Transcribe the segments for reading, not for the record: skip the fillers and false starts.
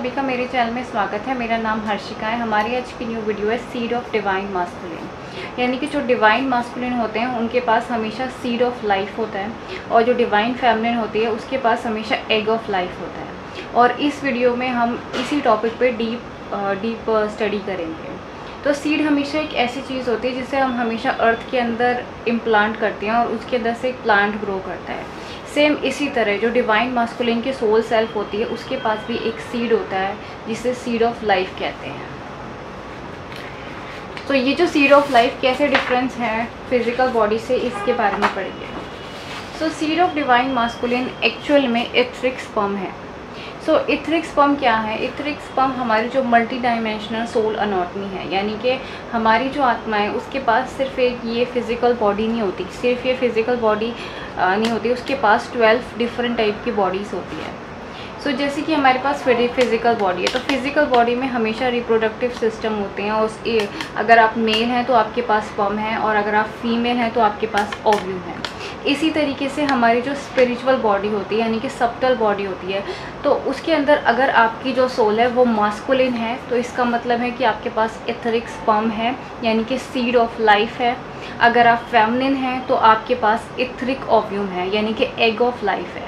सभी का मेरे चैनल में स्वागत है। मेरा नाम हर्षिका है। हमारी आज की न्यू वीडियो है सीड ऑफ डिवाइन मास्कुलिन, यानी कि जो डिवाइन मास्कुलिन होते हैं उनके पास हमेशा सीड ऑफ लाइफ होता है और जो डिवाइन फेमिनिन होती है उसके पास हमेशा एग ऑफ लाइफ होता है। और इस वीडियो में हम इसी टॉपिक पे डीप स्टडी करेंगे। तो सीड हमेशा एक ऐसी चीज़ होती है जिसे हम हमेशा अर्थ के अंदर इम्प्लांट करते हैं और उसके अंदर से एक प्लांट ग्रो करता है। सेम इसी तरह जो डिवाइन मास्कुलिन की सोल सेल्फ होती है उसके पास भी एक सीड होता है जिसे सीड ऑफ लाइफ कहते हैं। तो ये जो सीड ऑफ लाइफ कैसे डिफरेंस है फिजिकल बॉडी से, इसके बारे में पढ़ेंगे। सो seed of divine masculine actual में इथरिक स्पर्म है। सो इथरिक स्पर्म क्या है? इथरिक स्पर्म हमारी जो मल्टी डायमेंशनल सोल अनाटमी है, यानी कि हमारी जो आत्मा है उसके पास सिर्फ एक ये फिज़िकल बॉडी नहीं होती, सिर्फ ये फिज़िकल बॉडी नहीं होती, उसके पास 12 डिफरेंट टाइप की बॉडीज़ होती है। सो जैसे कि हमारे पास फिज़िकल बॉडी है तो फिज़िकल बॉडी में हमेशा रिप्रोडक्टिव सिस्टम होते हैं और अगर आप मेल हैं तो आपके पास स्पर्म है और अगर आप फीमेल हैं तो आपके पास ओव्यूम है। इसी तरीके से हमारी जो स्पिरिचुअल बॉडी होती है, यानी कि सब्टल बॉडी होती है, तो उसके अंदर अगर आपकी जो सोल है वो मास्कुलिन है तो इसका मतलब है कि आपके पास इथरिक स्पर्म है, यानी कि सीड ऑफ लाइफ है। अगर आप फेमिनिन हैं तो आपके पास इथरिक ओव्यूम है, यानी कि एग ऑफ लाइफ है।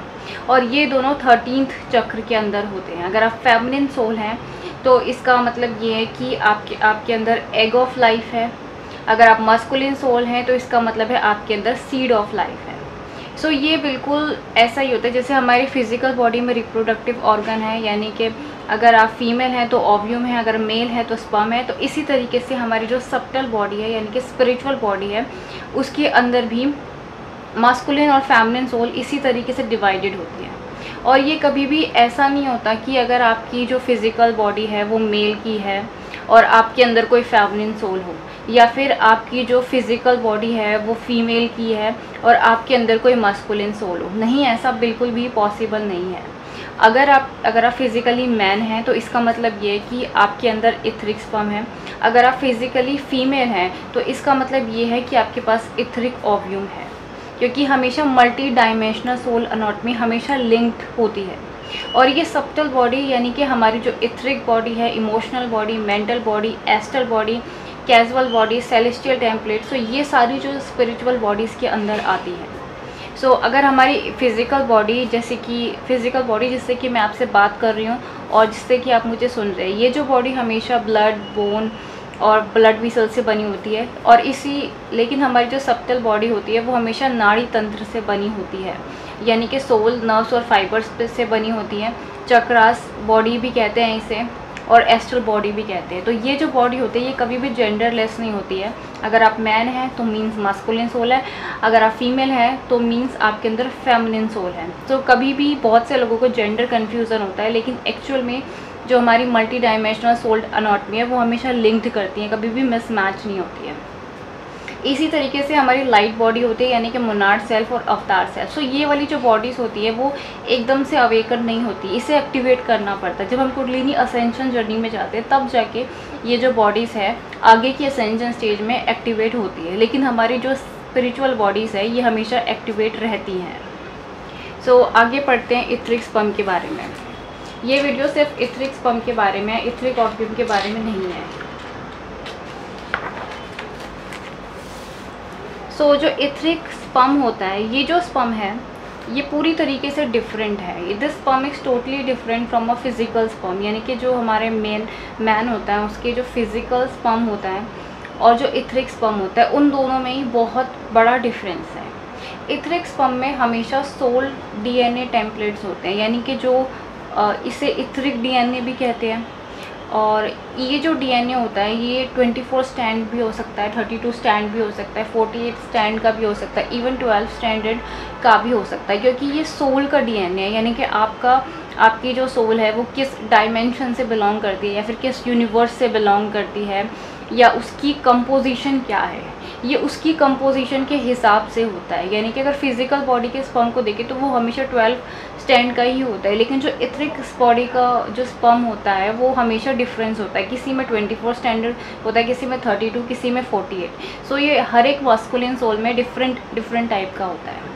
और ये दोनों 13th चक्र के अंदर होते हैं। अगर आप फेमिनिन सोल हैं तो इसका मतलब ये है कि आपके अंदर एग ऑफ लाइफ है। अगर आप मास्कुलिन सोल हैं तो इसका मतलब है आपके अंदर सीड ऑफ लाइफ है। सो ये बिल्कुल ऐसा ही होता है जैसे हमारी फिज़िकल बॉडी में रिप्रोडक्टिव ऑर्गन है, यानी कि अगर आप फीमेल हैं तो ओव्यूम है, अगर मेल है तो स्पर्म है। तो इसी तरीके से हमारी जो सब्टल बॉडी है, यानी कि स्पिरिचुअल बॉडी है, उसके अंदर भी मास्कुलिन और फेमिनिन सोल इसी तरीके से डिवाइडेड होती है। और ये कभी भी ऐसा नहीं होता कि अगर आपकी जो फिज़िकल बॉडी है वो मेल की है और आपके अंदर कोई फेमिनिन सोल हो, या फिर आपकी जो फिज़िकल बॉडी है वो फीमेल की है और आपके अंदर कोई मास्कुलिन सोल हो। नहीं, ऐसा बिल्कुल भी पॉसिबल नहीं है। अगर आप फिज़िकली मैन हैं तो इसका मतलब ये है कि आपके अंदर इथरिक स्पर्म है। अगर आप फिज़िकली फीमेल हैं तो इसका मतलब ये है कि आपके पास इथरिक ओव्यूम है, क्योंकि हमेशा मल्टी डायमेंशनल सोल अनाटमी हमेशा लिंक्ड होती है। और ये सब्टल बॉडी, यानी कि हमारी जो इथरिक बॉडी है, emotional body, mental body, astral body, casual body, celestial template, so ये सारी जो स्पिरिचुअल बॉडीज़ के अंदर आती है। सो अगर हमारी फिज़िकल बॉडी जिससे कि मैं आपसे बात कर रही हूँ और जिससे कि आप मुझे सुन रहे हैं, ये जो बॉडी हमेशा ब्लड, बोन और ब्लड वेसल से बनी होती है। और लेकिन हमारी जो सब्टल बॉडी होती है वो हमेशा नाड़ी तंत्र से बनी होती है, यानी कि सोल, नर्व्स और फाइबर्स से बनी होती है। चक्रास बॉडी भी कहते हैं इसे, और एस्ट्रल बॉडी भी कहते हैं। तो ये जो बॉडी होती है ये कभी भी जेंडरलेस नहीं होती है। अगर आप मैन हैं तो मीन्स मास्कुलिन सोल है, अगर आप फीमेल हैं तो मीन्स आपके अंदर फेमिनिन सोल है। तो कभी भी बहुत से लोगों को जेंडर कन्फ्यूज़न होता है, लेकिन एक्चुअल में जो हमारी मल्टी डायमेंशनल सोल अनाटमी है वो हमेशा लिंक्ड करती है, कभी भी मिसमैच नहीं होती है। इसी तरीके से हमारी लाइट बॉडी होती है, यानी कि मोनाड सेल्फ और अवतार सेल्फ। सो ये वाली जो बॉडीज़ होती है वो एकदम से अवेकन नहीं होती, इसे एक्टिवेट करना पड़ता है। जब हम कुंडलिनी असेंशन जर्नी में जाते हैं तब जाके ये जो बॉडीज़ है आगे की असेंशन स्टेज में एक्टिवेट होती है, लेकिन हमारी जो स्पिरिचुअल बॉडीज़ है ये हमेशा एक्टिवेट रहती हैं। सो आगे पढ़ते हैं इथरिक स्पर्म के बारे में। ये वीडियो सिर्फ इथरिक स्पर्म के बारे में, इथरिक ओव्यूम के बारे में नहीं है। सो जो इथरिक स्पर्म होता है, ये जो स्पर्म है ये पूरी तरीके से डिफरेंट है। This sperm is totally different from a physical sperm, यानी कि जो हमारे मैन होता है उसके जो फिज़िकल स्पर्म होता है और जो इथरिक स्पर्म होता है उन दोनों में ही बहुत बड़ा डिफरेंस है। इथरिक स्पर्म में हमेशा सोल डीएनए टेम्पलेट्स होते हैं, यानी कि जो इसे इथरिक डीएनए भी कहते हैं। और ये जो डीएनए होता है ये 24 स्टैंड भी हो सकता है, 32 स्टैंड भी हो सकता है, 48 स्टैंड का भी हो सकता है, इवन 12 स्टैंडर्ड का भी हो सकता है, क्योंकि ये सोल का डीएनए है। यानी कि आपकी जो सोल है वो किस डायमेंशन से बिलोंग करती है या फिर किस यूनिवर्स से बिलोंग करती है, या उसकी कंपोजिशन क्या है, ये उसकी कंपोजिशन के हिसाब से होता है। यानी कि अगर फिज़िकल बॉडी के स्पर्म को देखें तो वो हमेशा 12 स्टैंड का ही होता है, लेकिन जो इथरिक बॉडी का जो स्पर्म होता है वो हमेशा डिफरेंस होता है। किसी में 24 स्टैंडर्ड होता है, किसी में 32, किसी में 48। सो ये हर एक मास्कुलिन सोल में डिफरेंट टाइप का होता है।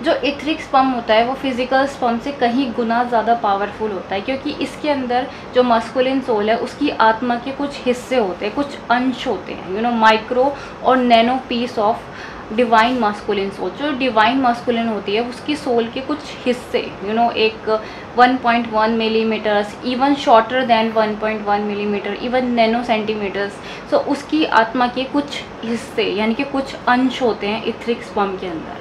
जो इथरिक स्पर्म होता है वो फिजिकल स्पर्म से कहीं गुना ज़्यादा पावरफुल होता है, क्योंकि इसके अंदर जो मस्कुलिन सोल है उसकी आत्मा के कुछ हिस्से होते हैं, कुछ अंश होते हैं, माइक्रो और nano piece of divine masculine soul. जो डिवाइन मास्कुलिन होती है उसकी सोल के कुछ हिस्से एक 1.1 millimetres, even shorter than 1.1 millimetre, even nano centimetres. So उसकी आत्मा के कुछ हिस्से यानी कि कुछ अंश होते हैं इथरिक स्पर्म के अंदर।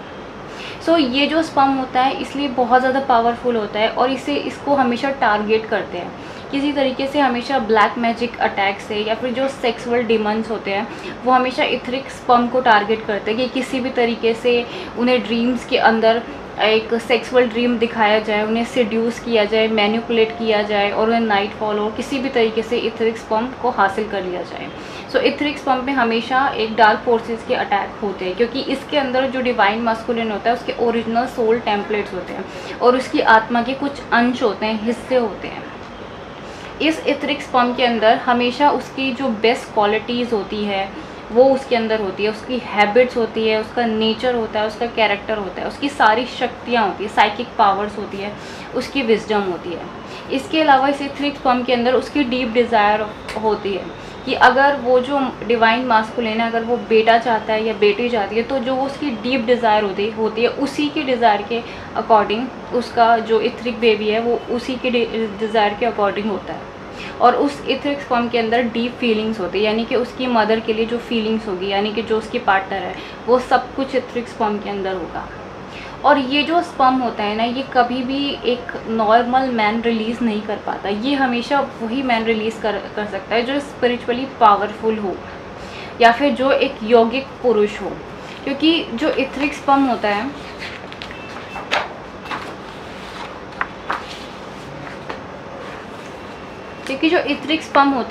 सो ये जो स्पर्म होता है इसलिए बहुत ज़्यादा पावरफुल होता है और इसको हमेशा टारगेट करते हैं किसी तरीके से, हमेशा ब्लैक मैजिक अटैक से, या फिर जो सेक्सुअल डिमंस होते हैं वो हमेशा इथरिक स्पर्म को टारगेट करते हैं कि किसी भी तरीके से उन्हें ड्रीम्स के अंदर एक सेक्सुअल ड्रीम दिखाया जाए, उन्हें सेड्यूस किया जाए, मैनिपुलेट किया जाए और उन्हें नाइट फॉल और किसी भी तरीके से इथरिक स्पर्म को हासिल कर लिया जाए। सो इथरिक स्पर्म पे हमेशा एक डार्क फोर्सेस के अटैक होते हैं, क्योंकि इसके अंदर जो डिवाइन मास्कुलिन होता है उसके ओरिजिनल सोल टेम्पलेट्स होते हैं और उसकी आत्मा के कुछ अंश होते हैं, हिस्से होते हैं। इस इथरिक स्पर्म के अंदर हमेशा उसकी जो बेस्ट क्वालिटीज़ होती है वो उसके अंदर होती है, उसकी हैबिट्स होती है, उसका नेचर होता है, उसका कैरेक्टर होता है, उसकी सारी शक्तियाँ होती है, साइकिक पावर्स होती है, उसकी विजडम होती है। इसके अलावा इस इथरिक स्पर्म के अंदर उसकी डीप डिज़ायर होती है कि अगर वो जो डिवाइन मास्कुलिन है अगर वो बेटा चाहता है या बेटी चाहती है तो जो उसकी डीप डिज़ायर होती है उसी की डिज़ायर के अकॉर्डिंग उसका जो इथरिक बेबी है वो उसी के डिज़ायर के अकॉर्डिंग होता है। और उस इथरिक स्पर्म के अंदर डीप फीलिंग्स होती है, यानी कि उसकी मदर के लिए जो फीलिंग्स होगी, यानी कि जो उसकी पार्टनर है वो सब कुछ इथरिक स्पर्म के अंदर होगा। और ये जो स्पर्म होता है ना ये कभी भी एक नॉर्मल मैन रिलीज़ नहीं कर पाता, ये हमेशा वही मैन रिलीज़ कर सकता है जो स्पिरिचुअली पावरफुल हो या फिर जो एक यौगिक पुरुष हो। क्योंकि जो इथरिक स्पर्म होता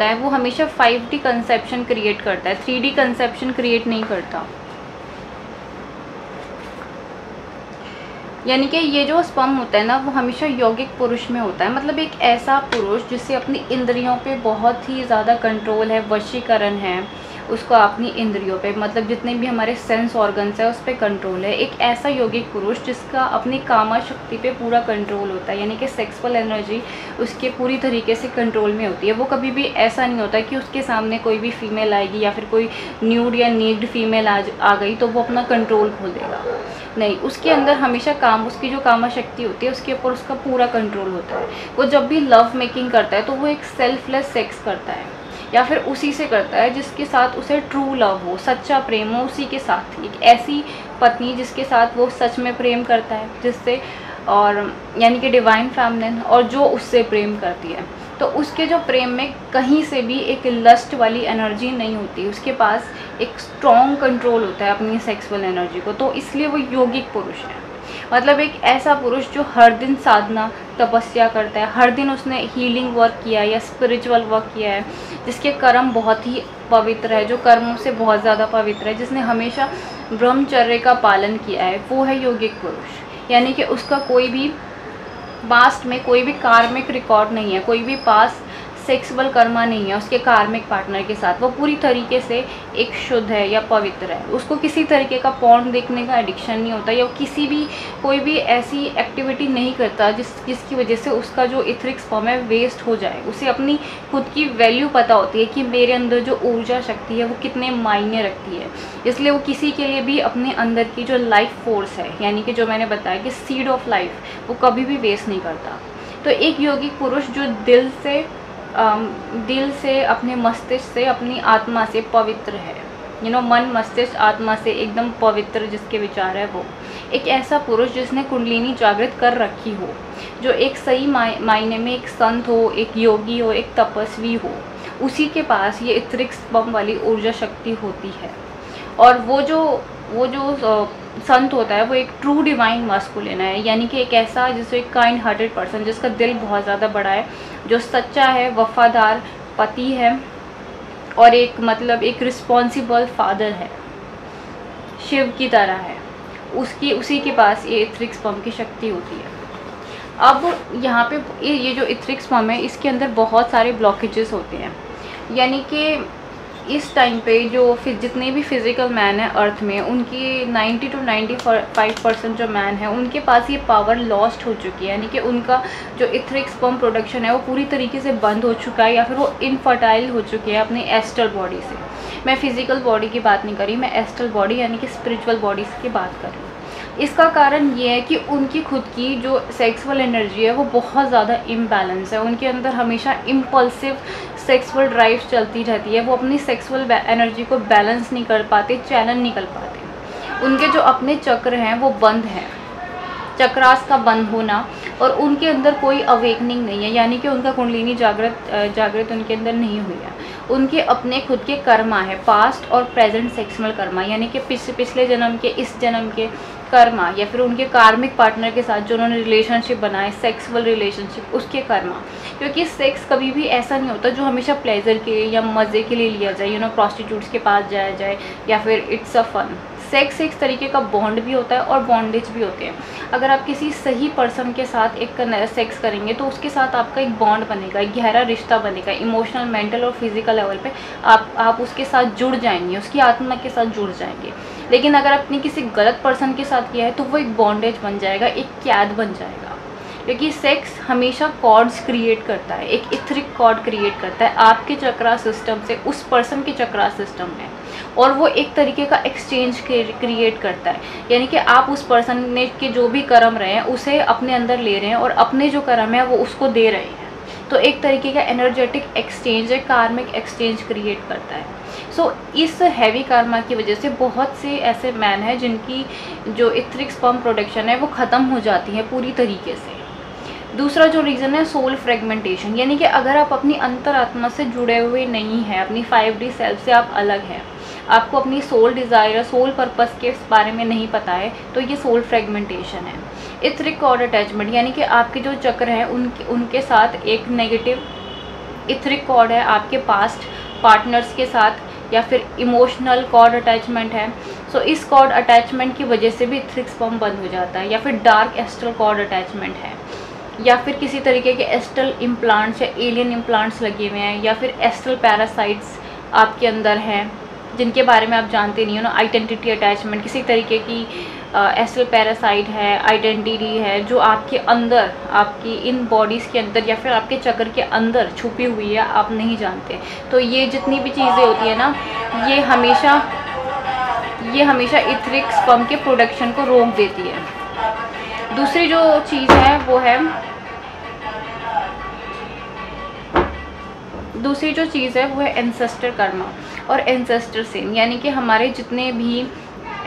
है वो हमेशा 5D कंसेप्शन क्रिएट करता है, 3D कंसेप्शन क्रिएट नहीं करता। यानी कि ये जो स्पर्म होता है ना वो हमेशा यौगिक पुरुष में होता है, मतलब एक ऐसा पुरुष जिससे अपनी इंद्रियों पे बहुत ही ज़्यादा कंट्रोल है, वशीकरण है उसको अपनी इंद्रियों पे, मतलब जितने भी हमारे सेंस ऑर्गन्स है उस पर कंट्रोल है। एक ऐसा यौगिक पुरुष जिसका अपनी कामा शक्ति पे पूरा कंट्रोल होता है, यानी कि सेक्सुअल एनर्जी उसके पूरी तरीके से कंट्रोल में होती है। वो कभी भी ऐसा नहीं होता कि उसके सामने कोई भी फीमेल आएगी या फिर कोई न्यूड या नीड फीमेल आ गई तो वो अपना कंट्रोल खो देगा, नहीं, उसके अंदर हमेशा उसकी जो कामा शक्ति होती है उसके ऊपर उसका पूरा कंट्रोल होता है। वो जब भी लव मेकिंग करता है तो वो एक सेल्फलेस सेक्स करता है या फिर उसी से करता है जिसके साथ उसे ट्रू लव हो, सच्चा प्रेम हो, उसी के साथ। एक ऐसी पत्नी जिसके साथ वो सच में प्रेम करता है, जिससे, और यानी कि डिवाइन फेमिनिन, और जो उससे प्रेम करती है तो उसके जो प्रेम में कहीं से भी एक लस्ट वाली एनर्जी नहीं होती, उसके पास एक स्ट्रॉन्ग कंट्रोल होता है अपनी सेक्सुअल एनर्जी को, तो इसलिए वो यौगिक पुरुष है। मतलब एक ऐसा पुरुष जो हर दिन साधना तपस्या करता है, हर दिन उसने हीलिंग वर्क किया है या स्पिरिचुअल वर्क किया है, जिसके कर्म बहुत ही पवित्र है, जो कर्मों से बहुत ज़्यादा पवित्र है, जिसने हमेशा ब्रह्मचर्य का पालन किया है, वो है यौगिक पुरुष। यानी कि उसका कोई भी पास्ट में कोई भी कार्मिक रिकॉर्ड नहीं है, कोई भी पास्ट सेक्सुअल कर्मा नहीं है उसके कार्मिक पार्टनर के साथ, वो पूरी तरीके से एक शुद्ध है या पवित्र है। उसको किसी तरीके का पॉर्न देखने का एडिक्शन नहीं होता या किसी भी कोई भी ऐसी एक्टिविटी नहीं करता जिसकी वजह से उसका जो इथरिक स्पर्म है वेस्ट हो जाए। उसे अपनी खुद की वैल्यू पता होती है कि मेरे अंदर जो ऊर्जा शक्ति है वो कितने मायने रखती है, इसलिए वो किसी के लिए भी अपने अंदर की जो लाइफ फोर्स है, यानी कि जो मैंने बताया कि सीड ऑफ लाइफ, वो कभी भी वेस्ट नहीं करता। तो एक यौगिक पुरुष जो दिल से अपने मस्तिष्क से अपनी आत्मा से पवित्र है, मन मस्तिष्क आत्मा से एकदम पवित्र जिसके विचार है, वो एक ऐसा पुरुष जिसने कुंडलिनी जागृत कर रखी हो, जो एक सही मायने में एक संत हो, एक योगी हो, एक तपस्वी हो, उसी के पास ये इथरिक स्पर्म वाली ऊर्जा शक्ति होती है। और वो जो संत होता है वो एक ट्रू डिवाइन मास्कुलिन है, यानी कि एक ऐसा जिससे एक काइंड हार्टेड पर्सन, जिसका दिल बहुत ज़्यादा बड़ा है, जो सच्चा है, वफादार पति है और एक रिस्पॉन्सिबल फादर है, शिव की तरह है, उसी के पास ये इथरिक स्पर्म की शक्ति होती है। अब यहाँ पे ये जो इथरिक स्पर्म है इसके अंदर बहुत सारे ब्लॉकेजेस होते हैं, यानी कि इस टाइम पे जो जितने भी फिज़िकल मैन है अर्थ में, उनकी 90 to 95% जो मैन है उनके पास ये पावर लॉस्ट हो चुकी है, यानी कि उनका जो इथरिक स्पर्म प्रोडक्शन है वो पूरी तरीके से बंद हो चुका है, या फिर वो इनफर्टाइल हो चुके हैं अपनी एस्ट्रल बॉडी से। मैं फिज़िकल बॉडी की बात नहीं कर रही, मैं एस्ट्रल बॉडी यानी कि स्पिरिचुअल बॉडीज़ की बात कर रही हूँ। इसका कारण ये है कि उनकी खुद की जो सेक्सुअल एनर्जी है वो बहुत ज़्यादा इम्बैलेंस है। उनके अंदर हमेशा इम्पल्सिव सेक्सुअल ड्राइव चलती रहती है, वो अपनी सेक्सुअल एनर्जी को बैलेंस नहीं कर पाते, चैनल नहीं कर पाते। उनके जो अपने चक्र हैं वो बंद हैं, चक्रास का बंद होना, और उनके अंदर कोई अवेकनिंग नहीं है, यानी कि उनका कुंडलिनी जागृत उनके अंदर नहीं हुई है। उनके अपने खुद के कर्मा है, पास्ट और प्रेजेंट सेक्सुअल कर्मा, यानी कि पिछले जन्म के, इस जन्म के कर्मा, या फिर उनके कार्मिक पार्टनर के साथ जो उन्होंने रिलेशनशिप बनाए, सेक्सुअल रिलेशनशिप, उसके कर्मा। क्योंकि सेक्स कभी भी ऐसा नहीं होता जो हमेशा प्लेजर के या मज़े के लिए लिया जाए, प्रोस्टिट्यूट्स के पास जाया जाए, या फिर इट्स अ फन। सेक्स एक तरीके का बॉन्ड भी होता है और बॉन्डेज भी होते हैं। अगर आप किसी सही पर्सन के साथ एक सेक्स करेंगे तो उसके साथ आपका एक बॉन्ड बनेगा, एक गहरा रिश्ता बनेगा, इमोशनल, मेंटल और फिजिकल लेवल पे आप उसके साथ जुड़ जाएंगे, उसकी आत्मा के साथ जुड़ जाएंगे। लेकिन अगर आपने किसी गलत पर्सन के साथ किया है तो वो एक बॉन्डेज बन जाएगा, एक कैद बन जाएगा। क्योंकि सेक्स हमेशा कॉर्ड्स क्रिएट करता है, एक इथरिक कॉर्ड क्रिएट करता है आपके चक्रा सिस्टम से उस पर्सन के चक्रा सिस्टम में, और वो एक तरीके का एक्सचेंज क्रिएट करता है। यानी कि आप उस पर्सन ने के जो भी कर्म रहे हैं उसे अपने अंदर ले रहे हैं, और अपने जो कर्म है वो उसको दे रहे हैं। तो एक तरीके का एनर्जेटिक एक्सचेंज है, कार्मिक एक्सचेंज क्रिएट करता है। सो इस हैवी कर्मा की वजह से बहुत से ऐसे मैन हैं जिनकी जो इथरिक स्पर्म प्रोडक्शन है वो ख़त्म हो जाती है पूरी तरीके से। दूसरा जो रीज़न है सोल फ्रेगमेंटेशन, यानी कि अगर आप अपनी अंतरात्मा से जुड़े हुए नहीं हैं, अपनी 5D सेल्फ से आप अलग हैं, आपको अपनी सोल डिज़ायर, सोल पर्पस के बारे में नहीं पता है, तो ये सोल फ्रेगमेंटेशन है। इथरिक कॉर्ड अटैचमेंट, यानी कि आपके जो चक्र हैं उनके साथ एक नेगेटिव इथरिक कॉर्ड है, आपके पास्ट पार्टनर्स के साथ, या फिर इमोशनल कॉर्ड अटैचमेंट है। सो इस कॉर्ड अटैचमेंट की वजह से भी इथरिक स्पर्म बंद हो जाता है। या फिर डार्क एस्ट्रल कॉर्ड अटैचमेंट है, या फिर किसी तरीके के एस्ट्रल इम्प्लांट्स या एलियन इम्प्लांट्स लगे हुए हैं, या फिर एस्ट्रल पैरासाइट्स आपके अंदर हैं जिनके बारे में आप जानते नहीं हो आइडेंटिटी अटैचमेंट, किसी तरीके की एस्ट्रल पैरासाइट है, आइडेंटिटी है जो आपके अंदर, आपकी इन बॉडीज़ के अंदर या फिर आपके चक्र के अंदर छुपी हुई है, आप नहीं जानते। तो ये जितनी भी चीज़ें होती है ना, ये हमेशा इथरिक स्पर्म के प्रोडक्शन को रोक देती है। दूसरी जो चीज़ है वो है एंसेस्टर कर्मा और एंसेस्टर सिन, यानी कि हमारे जितने भी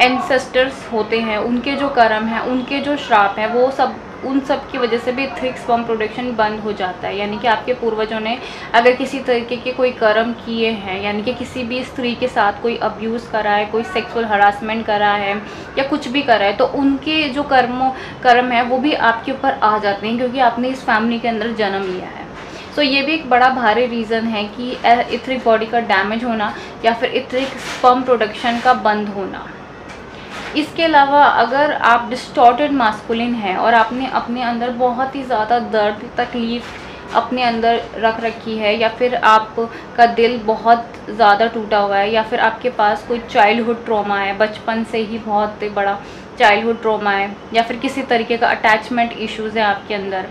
एंसेस्टर्स होते हैं उनके जो कर्म हैं, उनके जो श्राप हैं, वो सब, उन सब की वजह से भी इथरिक स्पर्म प्रोडक्शन बंद हो जाता है। यानी कि आपके पूर्वजों ने अगर किसी तरीके के कोई कर्म किए हैं, यानी कि किसी भी स्त्री के साथ कोई अब्यूज़ करा है, कोई सेक्सुअल हरासमेंट करा है या कुछ भी करा है, तो उनके जो कर्म है वो भी आपके ऊपर आ जाते हैं, क्योंकि आपने इस फैमिली के अंदर जन्म लिया है। सो ये भी एक बड़ा भारी रीज़न है कि इथरिक बॉडी का डैमेज होना या फिर इथरिक स्पर्म प्रोडक्शन का बंद होना। इसके अलावा अगर आप डिस्टॉर्टेड मास्कुलिन हैं और आपने अपने अंदर बहुत ही ज़्यादा दर्द, तकलीफ़ अपने अंदर रख रखी है, या फिर आपका दिल बहुत ज़्यादा टूटा हुआ है, या फिर आपके पास कोई चाइल्डहुड ट्रॉमा है, बचपन से ही बहुत बड़ा चाइल्डहुड ट्रॉमा है, या फिर किसी तरीके का अटैचमेंट इश्यूज़ है आपके अंदर,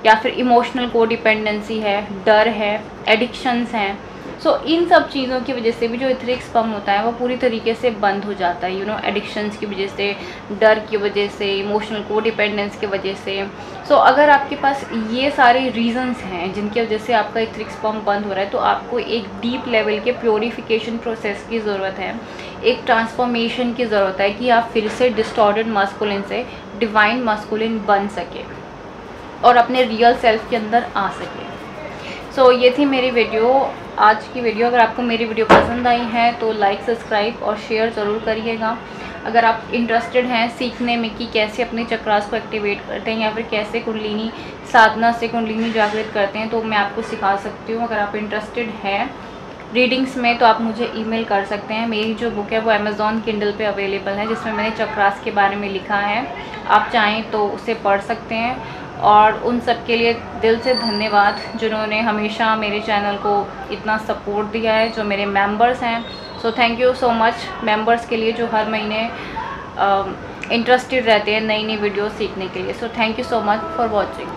या फिर इमोशनल कोडिपेंडेंसी है, डर है, एडिक्शंस हैं। सो इन सब चीज़ों की वजह से भी जो इथरिक स्पर्म होता है वो पूरी तरीके से बंद हो जाता है, एडिक्शंस की वजह से, डर की वजह से, इमोशनल कोडिपेंडेंस की वजह से। सो अगर आपके पास ये सारे रीजंस हैं जिनकी वजह से आपका इथरिक स्पर्म बंद हो रहा है, तो आपको एक डीप लेवल के प्योरीफिकेशन प्रोसेस की ज़रूरत है, एक ट्रांसफॉर्मेशन की ज़रूरत है कि आप फिर से डिस्टॉर्टेड मास्कुलिन से डिवाइन मास्कुलिन बन सके और अपने रियल सेल्फ के अंदर आ सके। सो ये थी मेरी वीडियो, आज की वीडियो। अगर आपको मेरी वीडियो पसंद आई है तो लाइक, सब्सक्राइब और शेयर ज़रूर करिएगा। अगर आप इंटरेस्टेड हैं सीखने में कि कैसे अपने चक्रास को एक्टिवेट करते हैं या फिर कैसे कुंडलिनी साधना से कुंडलिनी जागृत करते हैं, तो मैं आपको सिखा सकती हूँ। अगर आप इंटरेस्टेड हैं रीडिंग्स में तो आप मुझे ईमेल कर सकते हैं। मेरी जो बुक है वो अमेज़ॉन किंडल पे अवेलेबल है, जिसमें मैंने चक्रास के बारे में लिखा है। आप चाहें तो उसे पढ़ सकते हैं और उन सब के लिए दिल से धन्यवाद जिन्होंने हमेशा मेरे चैनल को इतना सपोर्ट दिया है, जो मेरे मेंबर्स हैं। So thank you so much members के लिए जो हर महीने इंटरेस्टेड रहते हैं नई नई वीडियो सीखने के लिए। So thank you so much for watching.